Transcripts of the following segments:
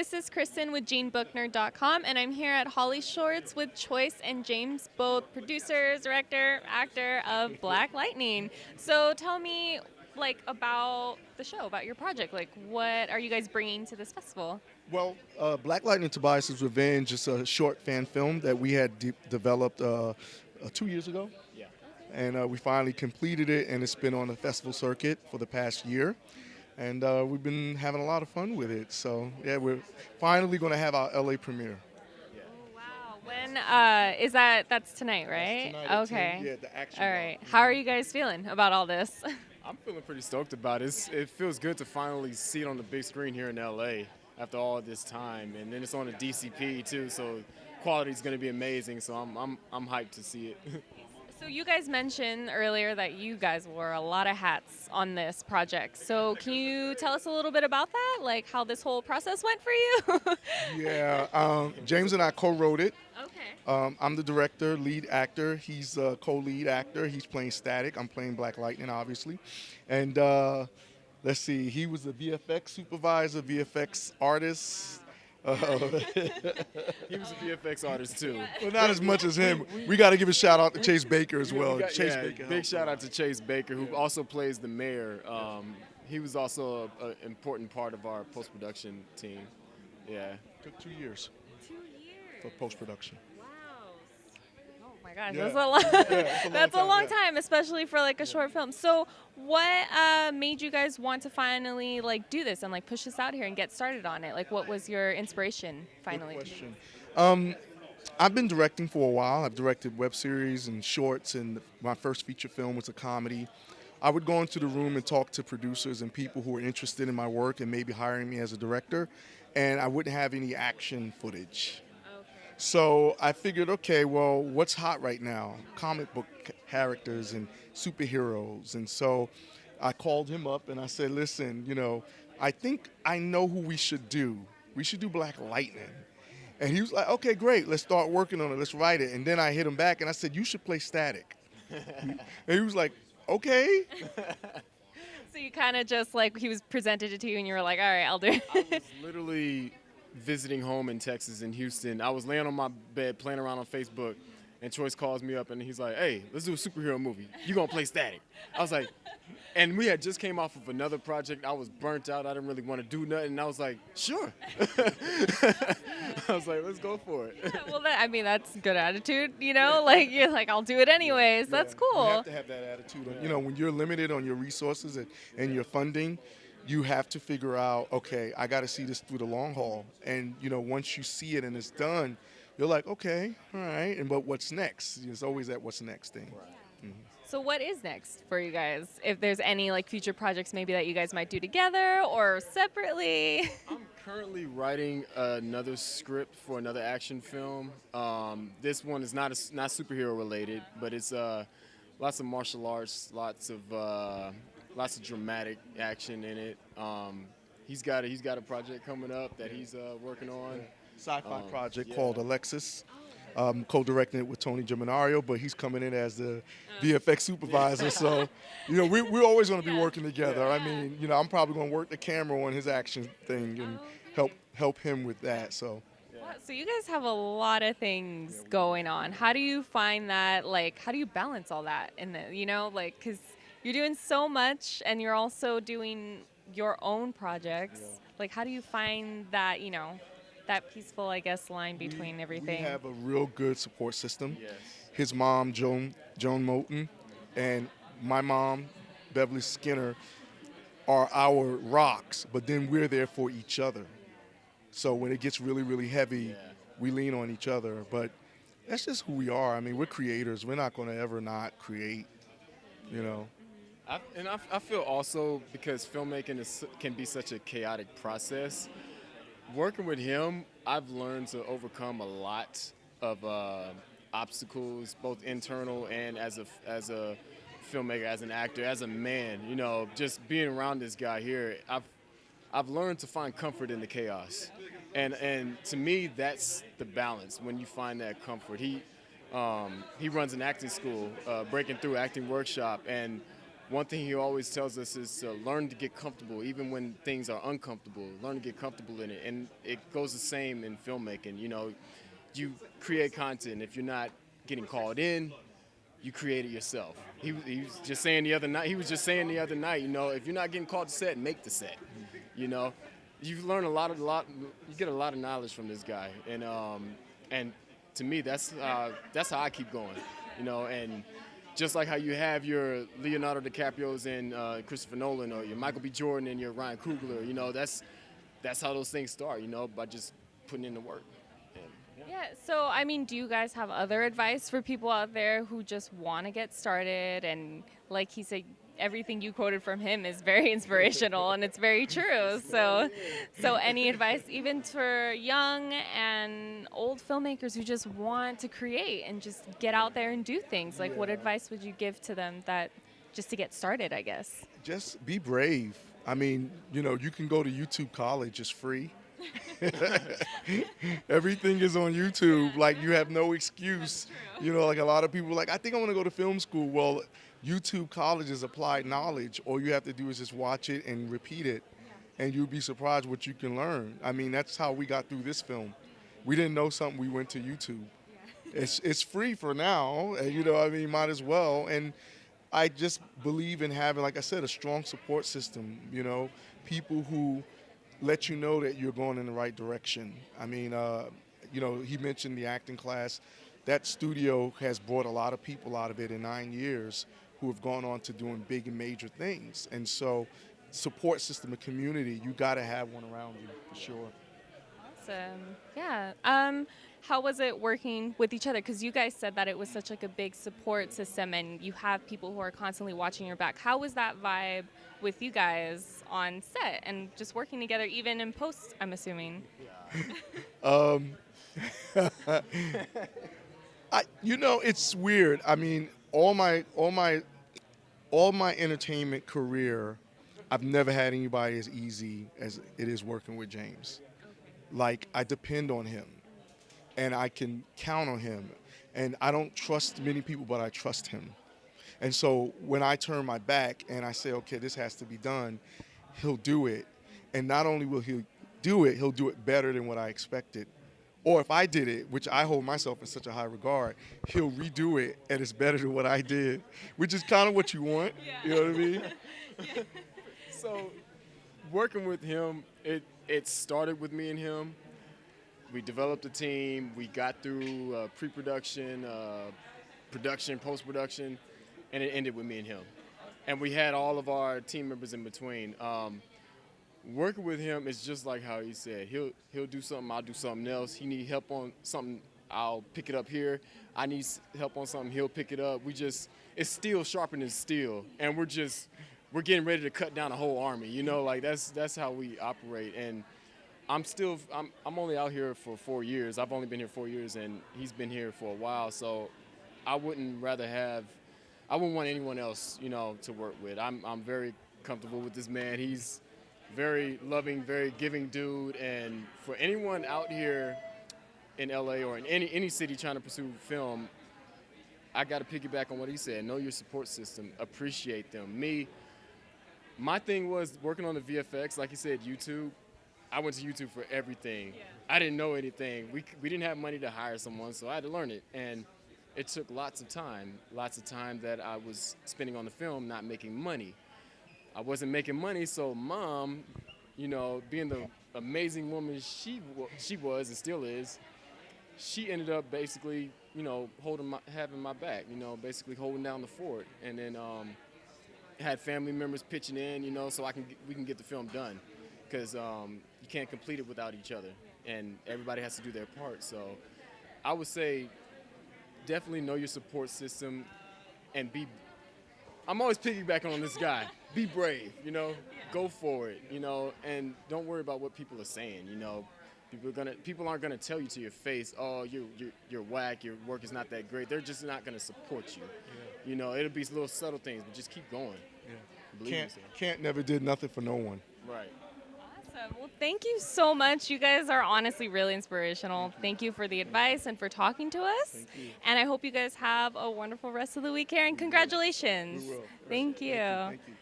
This is Kristin with JeanBookNerd.com, and I'm here at HollyShorts with Choice and James, both producers, director, actor of Black Lightning. So tell me, about the show, about your project. What are you guys bringing to this festival? Well, Black Lightning TOBIAS'S Revenge is a short fan film that we had developed 2 years ago. Yeah. And we finally completed it, and it's been on the festival circuit for the past year. And we've been having a lot of fun with it. So, yeah, we're finally going to have our LA premiere. Oh, wow. When is that? That's tonight, right? That's tonight at Okay. 10, yeah, the action All right. How are you guys feeling about all this? I'm feeling pretty stoked about it. It feels good to finally see it on the big screen here in LA after all this time, and then it's on a DCP too, so quality is going to be amazing. So I'm hyped to see it. So you guys mentioned earlier that you guys wore a lot of hats on this project. So can you tell us a little bit about that? Like how this whole process went for you? Yeah, James and I co-wrote it. Okay. I'm the director, lead actor. He's a co-lead actor. He's playing Static. I'm playing Black Lightning, obviously. And let's see, he was the VFX supervisor, VFX artist. He was a VFX artist too. Well, not as much as him. We got to give a shout out to Chase Baker as well. Chase Baker. Big shout out to Chase Baker, who also plays the mayor. He was also an important part of our post-production team. Yeah. Took 2 years 2 years. for post-production. Wow. Oh my gosh, Yeah. that's a lot. it's a long That's a time, long yeah. time, especially for like a short film. So what made you guys want to finally do this and push this out here and get started on it? What was your inspiration finally? Good question. I've been directing for a while. I've directed web series and shorts, and my first feature film was a comedy. I would go into the room and talk to producers and people who were interested in my work and maybe hiring me as a director, and I wouldn't have any action footage. Okay. So I figured, okay, well, what's hot right now? Comic book characters and superheroes. And so I called him up and I said, listen, I think I know who we should do. We should do Black Lightning. And he was like, okay, great, let's start working on it, let's write it. And then I hit him back and I said, you should play Static. And he was like, okay. So you kind of just he was presented it to you and you were like, all right, I'll do it. I was literally visiting home in Texas, in Houston. I was laying on my bed playing around on Facebook, and Choice calls me up and he's like, hey, let's do a superhero movie. You gonna play Static? I was like, and we had just came off of another project. I was burnt out. I didn't really want to do nothing. And I was like, sure. I was like, let's go for it. Yeah, well, that's good attitude, you're like, I'll do it anyways. That's cool. You have to have that attitude. When you're limited on your resources and your funding, you have to figure out, okay, I got to see this through the long haul. And, once you see it and it's done, you're like, okay, all right. But what's next? It's always that what's next thing. Right. Mm-hmm. So what is next for you guys? If there's any future projects maybe that you guys might do together or separately? I'm currently writing another script for another action film. This one is not superhero related, but it's lots of martial arts, lots of dramatic action in it. He's got a project coming up that he's working on. Sci-fi project called Alexis. Co-directing it with Tony Geminario, but he's coming in as the VFX supervisor. So, we're always going to be working together. I mean, I'm probably going to work the camera on his action thing and help him with that. So. Wow, so you guys have a lot of things going on. How do you find that? How do you balance all that in the, because you're doing so much and you're also doing your own projects. Yeah. How do you find that, that peaceful, I guess, line between everything? We have a real good support system. Yes. His mom, Joan Moulton, and my mom, Beverly Skinner, are our rocks, but then we're there for each other. So when it gets really, really heavy, we lean on each other. But that's just who we are. I mean, we're creators. We're not going to ever not create, I feel also, because filmmaking can be such a chaotic process, working with him, I've learned to overcome a lot of obstacles, both internal and as a filmmaker, as an actor, as a man. Just being around this guy here, I've learned to find comfort in the chaos, and to me, that's the balance. When you find that comfort, he runs an acting school, Breaking Through Acting Workshop, and one thing he always tells us is to learn to get comfortable, even when things are uncomfortable. Learn to get comfortable in it, and it goes the same in filmmaking. You know, you create content. If you're not getting called in, you create it yourself. He was just saying the other night. You know, if you're not getting called to set, make the set. You know, you learn you get a lot of knowledge from this guy, and to me, that's how I keep going. You know, and just like how you have your Leonardo DiCaprios and Christopher Nolan, or your Michael B. Jordan and your Ryan Coogler, you know, that's how those things start, you know, by just putting in the work. And, Yeah, so I mean, do you guys have other advice for people out there who just want to get started? And like he said, everything you quoted from him is very inspirational, and it's very true. So any advice, even for young and old filmmakers who just want to create and just get out there and do things, like what advice would you give to them that just to get started, I guess? Just be brave. I mean, you know, you can go to YouTube College, it's free. Everything is on YouTube. Like, you have no excuse. You know, like a lot of people are like, I think I want to go to film school. Well, YouTube College is applied knowledge. All you have to do is just watch it and repeat it, and you'll be surprised what you can learn. I mean, that's how we got through this film. We didn't know something, we went to YouTube. It's free for now, and you know, I mean, might as well. And I just believe in having, like I said, a strong support system, you know, people who let you know that you're going in the right direction. I mean, you know, he mentioned the acting class. That studio has brought a lot of people out of it in 9 years who have gone on to doing big and major things. And so support system and community, you got to have one around you for sure. Awesome. Yeah. How was it working with each other? Because you guys said that it was such like a big support system, and you have people who are constantly watching your back. How was that vibe with you guys on set and just working together, even in post, I'm assuming? You know, it's weird. I mean, all my entertainment career, I've never had anybody as easy as it is working with James. Like, I depend on him, and I can count on him. And I don't trust many people, but I trust him. And so when I turn my back and I say, okay, this has to be done, he'll do it. And not only will he do it, he'll do it better than what I expected. Or if I did it, which I hold myself in such a high regard, he'll redo it, and it's better than what I did, which is kind of what you want. Yeah. You know what I mean? Yeah. So working with him, it started with me and him. We developed a team. We got through pre-production, production, post-production, and it ended with me and him. And we had all of our team members in between. Working with him is just like how he said. He'll do something, I'll do something else. He need help on something, I'll pick it up here. I need help on something, he'll pick it up. It's steel sharpening steel, and we're getting ready to cut down a whole army. You know, like that's how we operate. And I'm only out here for 4 years. I've only been here 4 years, and he's been here for a while. So I wouldn't want anyone else, you know, to work with. I'm very comfortable with this man. He's very loving, very giving dude. And for anyone out here in LA or in any city trying to pursue film, I got to piggyback on what he said. Know your support system. Appreciate them. My thing was working on the VFX, like he said, YouTube. I went to YouTube for everything. Yeah. I didn't know anything. We didn't have money to hire someone, so I had to learn it. And it took lots of time that I was spending on the film, not making money. I wasn't making money, so Mom, you know, being the amazing woman she was and still is, she ended up basically, you know, having my back, you know, basically holding down the fort. And then had family members pitching in, you know, so we can get the film done, because you can't complete it without each other, and everybody has to do their part. So I would say definitely know your support system, and I'm always piggybacking on this guy. Be brave, you know, go for it, you know, and don't worry about what people are saying, you know. People aren't gonna tell you to your face, oh, you're whack, your work is not that great. They're just not gonna support you. Yeah. You know, it'll be little subtle things, but just keep going. Yeah. Believe yourself. Can't never did nothing for no one. Right. Well, thank you so much. You guys are honestly really inspirational. Thank you for the advice and for talking to us. And I hope you guys have a wonderful rest of the week here. And congratulations. We will. Thank you. Thank you.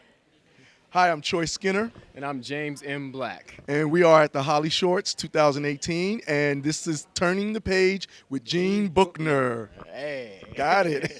Hi, I'm Troy Skinner, And I'm James M. Black. and we are at the HollyShorts 2018, and this is Turning the Page with JeanBookNerd. Hey. Got it.